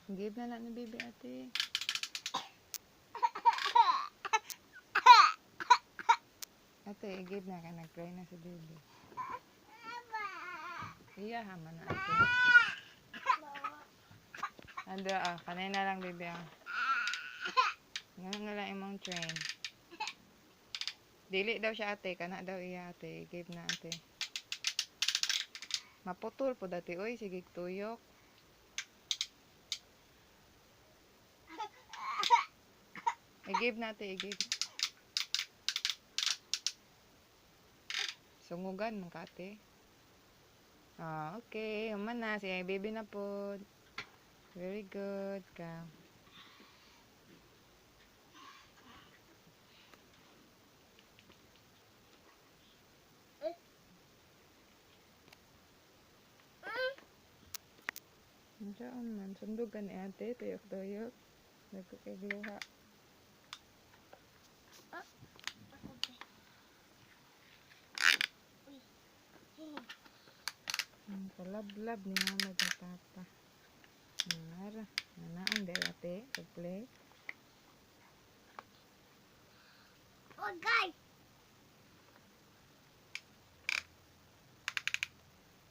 Give na lang ni baby ate. Ate, give na ka. Nag-cry na si baby. Iya, hama na ate. Andra, kanay na lang baby. Nga lang imong train. Dili daw siya ate. Kana daw iya ate. Give na ate. Maputol po dati. Uy, sige tuyok. I-give na ate. I-give. Sungugan mong ka ate. Okay. Human na. Si baby na po. Very good ka. Diyan man. Sundugan ni ate. Tuyok-tuyok. Nagkakigluha. Kalab-lab ni mama at papa. Nara. Nanaan day ate. Pag-play. Oh, guys.